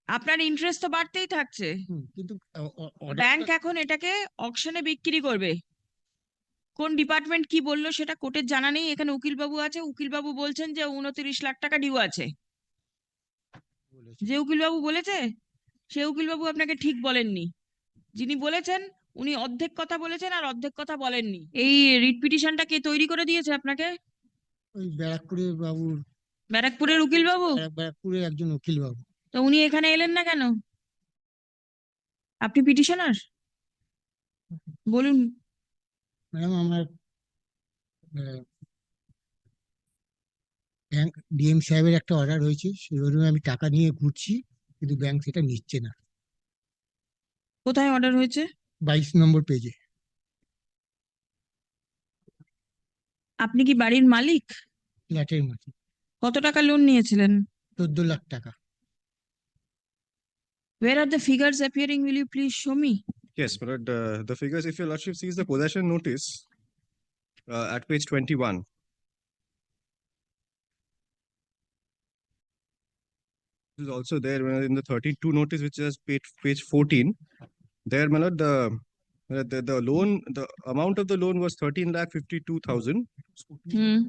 আপনার ইন্টারেস্ট তো বাড়তেই থাকছে। কিন্তু ব্যাংক এখন এটাকে অকশনে বিক্রি করবে। কোন ডিপার্টমেন্ট কি বললো সেটা কোর্টের জানা নেই। এখানে উকিলবাবু আছে, উকিলবাবু বলছেন যে 29 লাখ টাকা ডিউ আছে। যে উকিলবাবু বলেছে সে উকিলবাবু আপনাকে ঠিক বলেননি। যিনি বলেছেন উনি অর্ধেক কথা বলেছেন আর অর্ধেক কথা বলেননি। এই রিট পিটিশনটা কে তৈরি করে দিয়েছে আপনাকে? ওই ব্যারাকপুরের বাবুর, ব্যারাকপুরের উকিলবাবু। ব্যারাকপুরের একজন উকিল বাবু। তো উনি এখানে এলেন না কেন? আপনি পিটিশনার, বলুন। ম্যাডাম আমার ব্যাংক ডিএম সাহেবের একটা অর্ডার হয়েছে, সেই অনুযায়ী আমি টাকা নিয়ে ঘুরছি, কিন্তু ব্যাংক সেটা নিচ্ছে না। কোথায় অর্ডার হয়েছে? 22 নম্বর পেজে। আপনি কি বাড়ির মালিক? ফ্ল্যাটের মাঝে কত টাকা লোন নিয়েছিলেন? 14 লাখ টাকা। Where are the figures appearing? Will you please show me? Yes, but the figures, if your lordship sees the possession notice at page 21. Is also there in the 32 notice, which is page 14. There, my lord, the loan, the amount of the loan was 13,52,000. Hmm.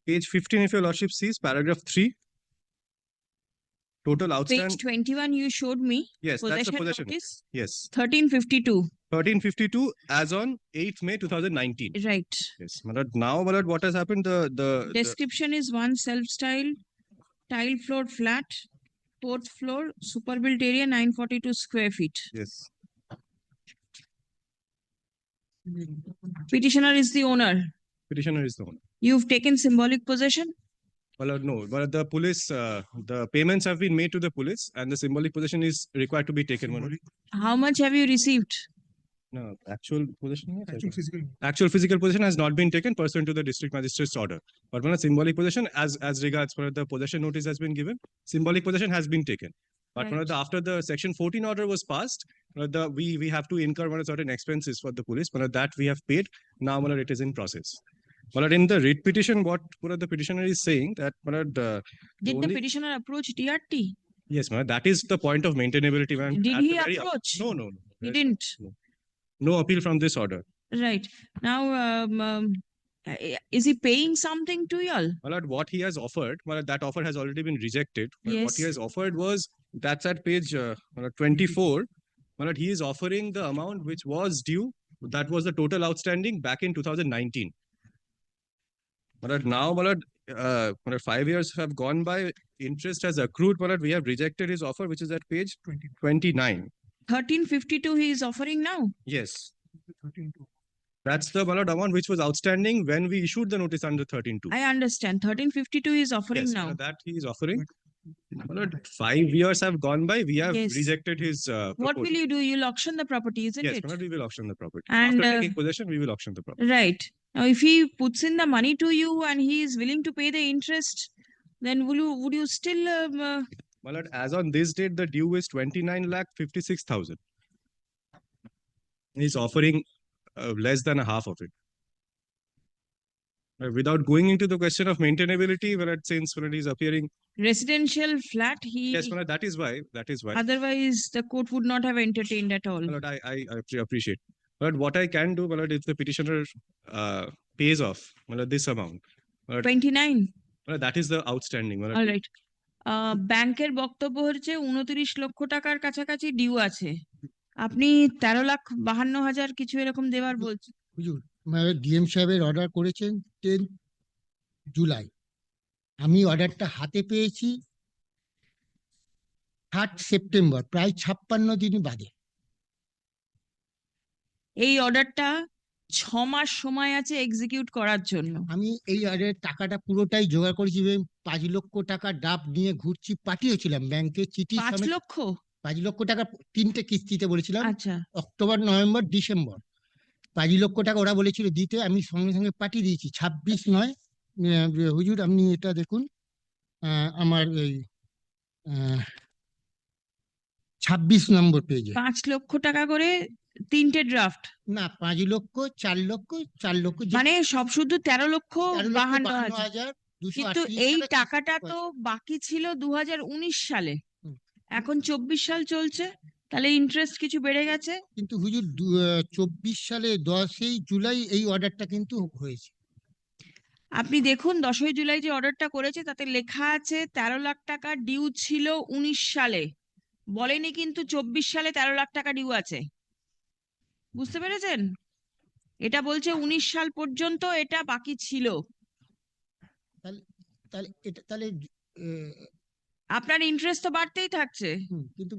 Page 15, if your lordship sees, paragraph 3. Total Page outstanding. 21 you showed me. Yes, that's the possession. Notice. Yes. 1352. 1352 as on 8th May 2019. Right. Yes, my lord. Now, my lord, what has happened? The Description is one self-style, tile floor flat, 4th floor, super built area 942 square feet. yes. Petitioner is the owner. Petitioner is the owner. You've taken symbolic possession? Well, no, but the police, the payments have been made to the police, and the symbolic possession is required to be taken. How much have you received? No, actual possession. Actual physical possession has not been taken pursuant to the district magistrate's order. But when a symbolic possession, as regards for the possession notice has been given, symbolic possession has been taken. But Right. after the section 14 order was passed, we have to incur certain expenses for the police. But that we have paid. Now, it is in process. But in the writ petition, what the petitioner is saying that Did the petitioner approach DRT? Yes, that is the point of maintainability. Did he approach? No. He didn't. No appeal from this order. Right. Now, is he paying something to y'all? Well, what he has offered, that offer has already been rejected. Yes. What he has offered was, that's at page 24. Well, he is offering the amount which was due. That was the total outstanding back in 2019. But now, 5 years have gone by, interest has accrued, but we have rejected his offer, which is at page 29. 1352 he is offering now? Yes. That's the amount which was outstanding when we issued the notice under 13.2. I understand. 1352 he is offering Yes, now. that he is offering. 5 years have gone by. We have Yes. rejected his proposal. What will you do? You'll auction the property, isn't Yes, it? we will auction the property. And, after taking possession, we will auction the property. Right. Now, if he puts in the money to you and he is willing to pay the interest, then would you still? Well, as on this date, the due is 29,56,000. He's offering less than a half of it. Without going into the question of maintainability, since when it is appearing Residential flat, he. yes, that is why. Otherwise, the court would not have entertained at all. Well, I appreciate. But what I can do, if the petitioner pays off this amount, 29. That is the outstanding. All right. ব্যাংকের বক্তব্য হচ্ছে 29 লক্ষ টাকার কাছাকাছি due আছে। আপনি 13,52,000 কিছু এরকম দেওয়ার বলছেন। হুজুর, ডিএম সাহেবের অর্ডার করেছেন 10 জুলাই। আমি অর্ডারটা হাতে পেয়েছি 8 সেপ্টেম্বর, প্রায় 56 দিন বাদে। এই অর্ডারটা 6 মাস সময় আছে এক্সিকিউট করার জন্য। আমি এই অর্ডারের টাকাটা পুরোটাই জোগাড় করেছি, 5 লক্ষ টাকা ডাব নিয়ে ঘুরছি, পাঠিয়েছিলাম ব্যাংকে চিঠি। 5 লক্ষ? 5 লক্ষ টাকা 3টে কিস্তিতে বলেছিলাম। আচ্ছা। অক্টোবর, নভেম্বর, ডিসেম্বর 5 লক্ষ টাকা ওরা বলেছিল দিতে, আমি সঙ্গে সঙ্গে পাঠিয়ে দিয়েছি। 26 নয় হুজুর, আপনি এটা দেখুন, আমার এই 26 নম্বর পেজে 5 লক্ষ টাকা করে 3টে ড্রাফট। না, 5 লক্ষ, 4 লক্ষ, 4 লক্ষ, মানে সব শুধু 13,52,000। কিন্তু 238 এই টাকা টাকাটা 63 তো পয়সা। বাকি ছিল 2019 সালে, হুম। এখন 24 সাল চলছে, তাহলে ইন্টারেস্ট কিছু বেড়ে গেছে। কিন্তু হুজুর 24 সালে 10ই জুলাই এই অর্ডারটা কিন্তু হয়েছে। আপনি দেখুন 10ই জুলাই যে অর্ডারটা করেছে তাতে লেখা আছে 13 লাখ টাকা ডিউ ছিল 19 সালে, বলেনি কিন্তু 24 সালে 13 লাখ টাকা ডিউ আছে। বুঝতে পেরেছেন? এটা বলছে 19 সাল পর্যন্ত এটা বাকি ছিল। তাহলে তাহলে এটা তাহলে আপনার ইন্টারেস্ট তো বাড়তেই থাকছে। কিন্তু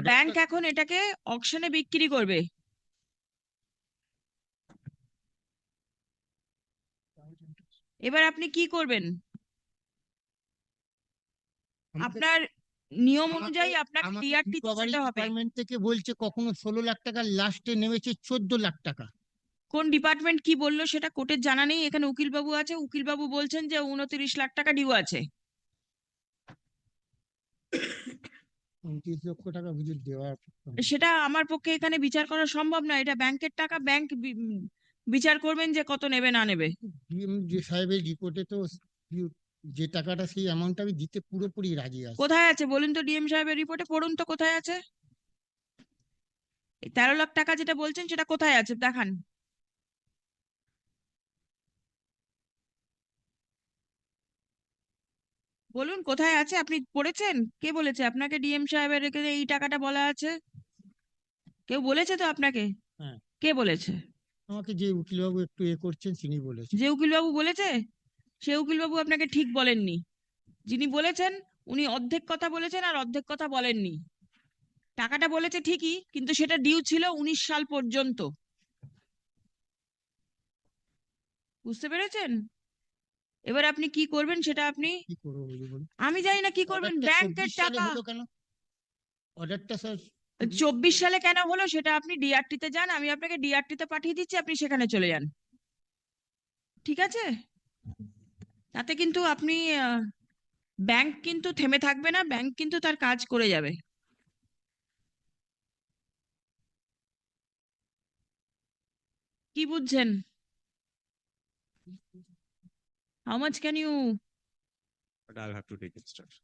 ব্যাংক এখন এটাকে অকশনে বিক্রি করবে। এবার আপনি কি করবেন? আপনার নিয়ম অনুযায়ী আপনাকে ডিআরটি যেতে হবে। ডিপার্টমেন্ট থেকে বলছে কখনো 16 লাখ টাকা, লাস্টে নেমেছে 14 লাখ টাকা। কোন ডিপার্টমেন্ট কি বললো সেটা কোর্টের জানা নেই। এখানে উকিলবাবু আছে, উকিলবাবু বলছেন যে 29 লাখ টাকা ডিউ আছে। 29 লক্ষ টাকা হুজুর দেওয়া। সেটা আমার পক্ষে এখানে বিচার করা সম্ভব না, এটা ব্যাংকের টাকা, ব্যাংক বিচার করবেন যে কত নেবে না নেবে। যে সাহেবের রিপোর্টে তো যে টাকাটা, সেই অ্যামাউন্ট আমি দিতে পুরোপুরি রাজি আছি। কোথায় আছে বলুন তো? ডিএম সাহেবের রিপোর্টে পড়ুন তো কোথায় আছে। 13 লাখ টাকা যেটা বলছেন সেটা কোথায় আছে দেখান। বলুন কোথায় আছে, আপনি পড়েছেন? কে বলেছে আপনাকে ডিএম সাহেবের এখানে এই টাকাটা বলা আছে? কেউ বলেছে তো আপনাকে? হ্যাঁ, কে বলেছে? আমাকে যে উকিলবাবু একটু করছেন তিনি বলেছেন। যে উকিলবাবু বলেছে সে উকিলবাবু আপনাকে ঠিক বলেননি। যিনি বলেছেন উনি অর্ধেক কথা বলেছেন আর অর্ধেক কথা বলেননি। টাকাটা বলেছে ঠিকই, কিন্তু সেটা ডিউ ছিল 19 সাল পর্যন্ত। বুঝতে পেরেছেন? এবার আপনি কি করবেন সেটা আপনি, কি করবো হুজুর বলুন? আমি জানি না কি করবেন। অর্ডারটা ব্যাংকের 24 সালে টাকা হলো কেন? অর্ডারটা স্যার 24 সালে কেন হলো সেটা আপনি ডিআরটি তে যান, আমি আপনাকে ডিআরটি তে পাঠিয়ে দিচ্ছি, আপনি সেখানে চলে যান। ঠিক আছে? তাতে কিন্তু আপনি ব্যাংক কিন্তু থেমে থাকবে না, ব্যাংক কিন্তু তার কাজ করে যাবে। কি বুঝছেন? How much can you? But I'll have to take instruction.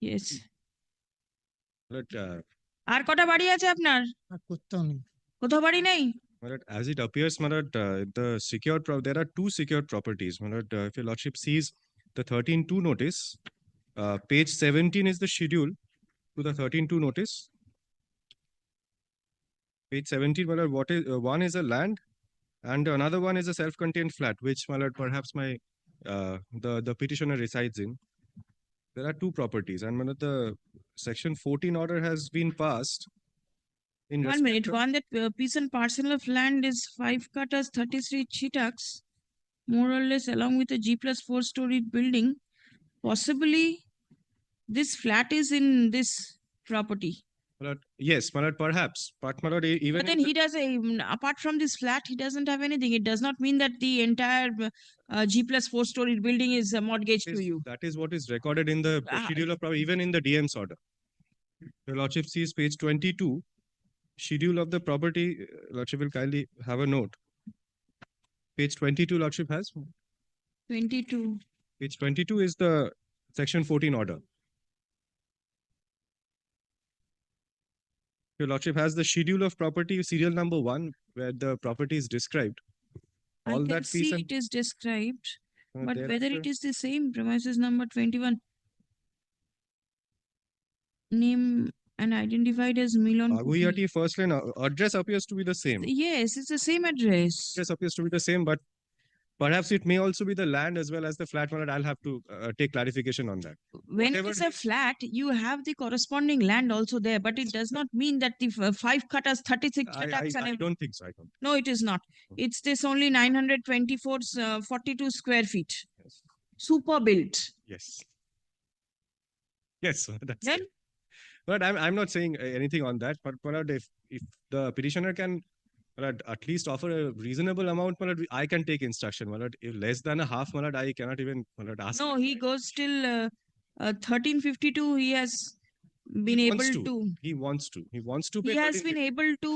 Yes. But, আর কটা বাড়ি আছে আপনার? আর করতেও নেই। কোথাও বাড়ি নেই? But as it appears, Malad, the secured there are two secured properties. Malad, if your lordship sees the 13-2 notice, page 17 is the schedule to the 13-2 notice. Page 17, Malad, what is one is a land and another one is a self-contained flat, which Malad, perhaps the petitioner resides in. There are two properties, and Malad, the section 14 order has been passed. In 1 respect minute. of- One, that piece and parcel of land is 5 cutters, 33 chitaks, more or less, along with a G+4 story building. Possibly, this flat is in this property. Malad, yes, Malad, perhaps, but Malad, even But then he does apart from this flat, he doesn't have anything. It does not mean that the entire G+4 story building is mortgaged to you. that is what is recorded in the schedule of even in the DM's order. Your lordship sees page 22, schedule of the property. Lordship will kindly have a note. Page 22, lordship has. 22. Page 22 is the section 14 order. Your lordship has the schedule of property, serial number 1, where the property is described. I All can that see piece and it is described, but whether thereafter- it is the same premises number 21, name and identified as Milon. Aguyati first line address appears to be the same. Yes, it's the same address. Address appears to be the same, but perhaps it may also be the land as well as the flat. Malad, I'll have to take clarification on that. When Whatever it's a flat, you have the corresponding land also there, but it does not mean that the 5 cutters, 36 I cutters and don't think so. I don't. no, it is not. It's this only 924 42 square feet. Yes. Super built. Yes. Yes, that's Then it. But I'm not saying anything on that. But Malad, if the petitioner can Malad, at least offer a reasonable amount, Malad, I can take instruction. Malad, if less than a half, Malad, I cannot even Malad, ask. no, he goes till 1352. He has been He able wants to. He wants to. He wants to pay. He has 1350. been able to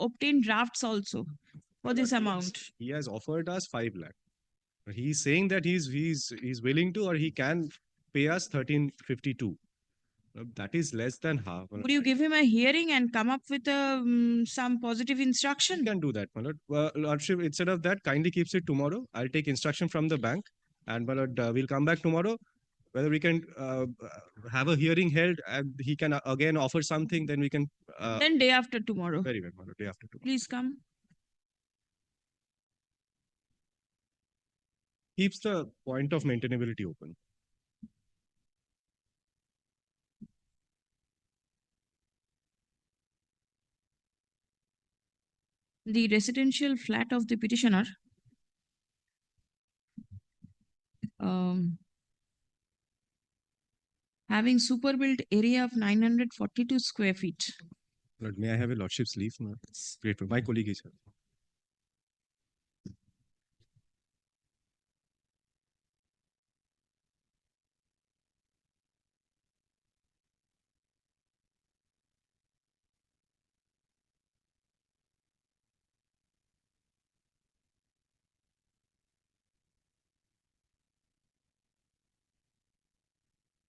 obtain drafts also for this Malad, amount. He has offered us 5 lakh. He's saying that he's willing to, or he can pay us 1352. That is less than half. Would you give him a hearing and come up with some positive You instruction? can do that, my lord. Lordship, instead of that, kindly keeps it tomorrow. I'll take instruction from the bank, and my lord, we'll come back tomorrow. Whether we can have a hearing held and he can again offer something, then we can. Then day after tomorrow. Very well, my lord. Day after tomorrow. Please come. Keeps the point of maintainability open. The residential flat of the petitioner having super built area of 942 square feet. Lord, may I have a lordship's leave? No, it's grateful. My colleague is here.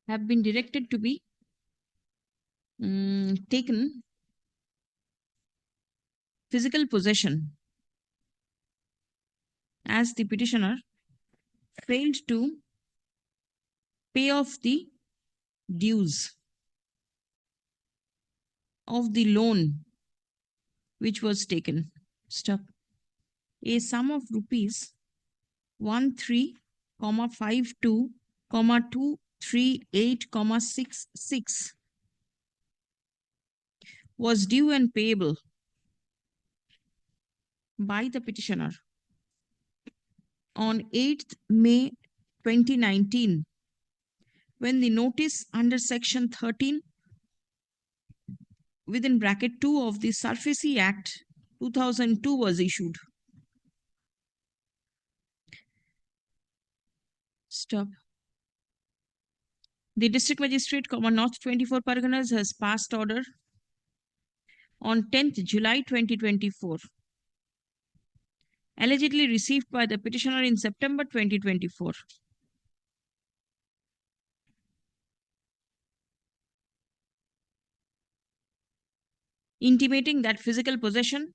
Have been directed to be taken physical possession as the petitioner failed to pay off the dues of the loan which was taken. Stop. A sum of rupees 13,52,238,66 was due and payable by the petitioner on 8th May 2019, when the notice under section 13 within bracket 2 of the SurfAC Act 2002 was issued. Stop. The District Magistrate, North 24 Parganas has passed order on 10th July 2024, allegedly received by the petitioner in September 2024. Intimating that physical possession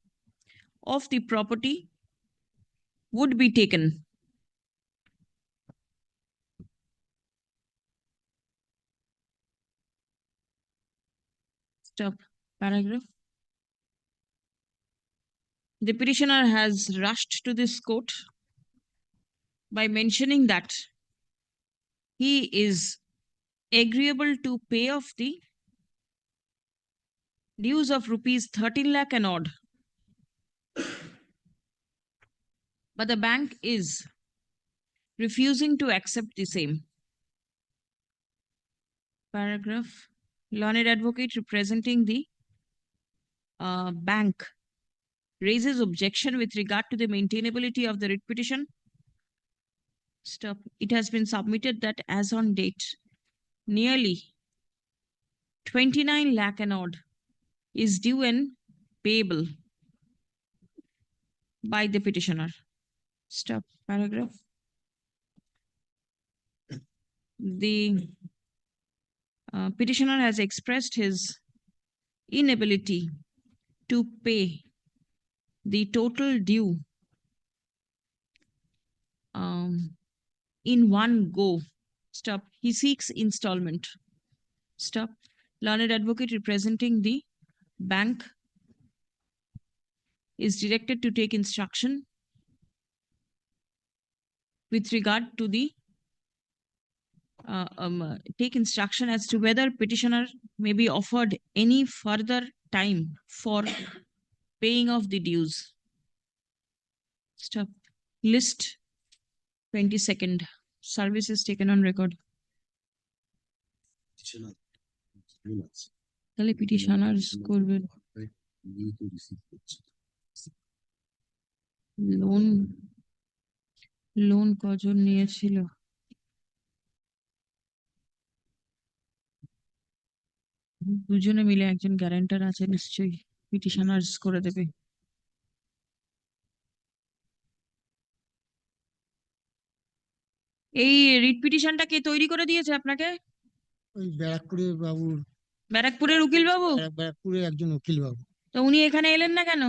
of the property would be taken. Stop. Paragraph. The petitioner has rushed to this court by mentioning that he is agreeable to pay off the dues of rupees 13 lakh and odd. But the bank is refusing to accept the same. Paragraph. Learned advocate representing the bank raises objection with regard to the maintainability of the writ petition. Stop. It has been submitted that as on date, nearly 29 lakh and odd is due and payable by the petitioner. Stop. Paragraph. The petitioner has expressed his inability to pay the total due in one go. Stop. He seeks installment. Stop. Learned advocate representing the bank is directed to take instruction with regard to the take instruction as to whether petitioner may be offered any further time for paying off the dues. Stop. List 22nd. Service is taken on record. তাহলে petitioners করবেন loan কজন নিয়েছিল? দুজনে মিলে একজন guarantor আছে, নিশ্চয়ই petitioners করে দেবে। এই রিট পিটিশনটা কে তৈরি করে দিয়েছে আপনাকে? ওই ব্যারাকপুরের বাবুর, ব্যারাকপুরের উকিল বাবু? ব্যারাকপুরের একজন উকিল বাবু। তো উনি এখানে এলেন না কেন?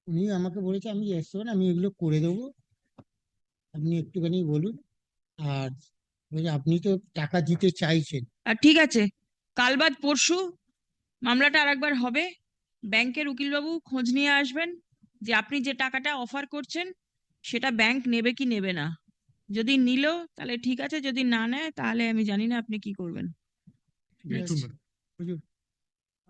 উনি আমাকে বলেছে আমি এসছো না, আমি এগুলো করে দেবো, আপনি একটুখানি বলুন। আর বলছে আপনি তো টাকা দিতে চাইছেন। আর ঠিক আছে, কাল বাদ পরশু মামলাটা আরেকবার হবে। ব্যাংকের উকিলবাবু খোঁজ নিয়ে আসবেন যে আপনি যে টাকাটা অফার করছেন সেটা ব্যাংক নেবে কি নেবে না। যদি নিল তাহলে ঠিক আছে, যদি না নেয় তাহলে আমি জানি না আপনি কি করবেন। ঠিক আছে, হুজুর।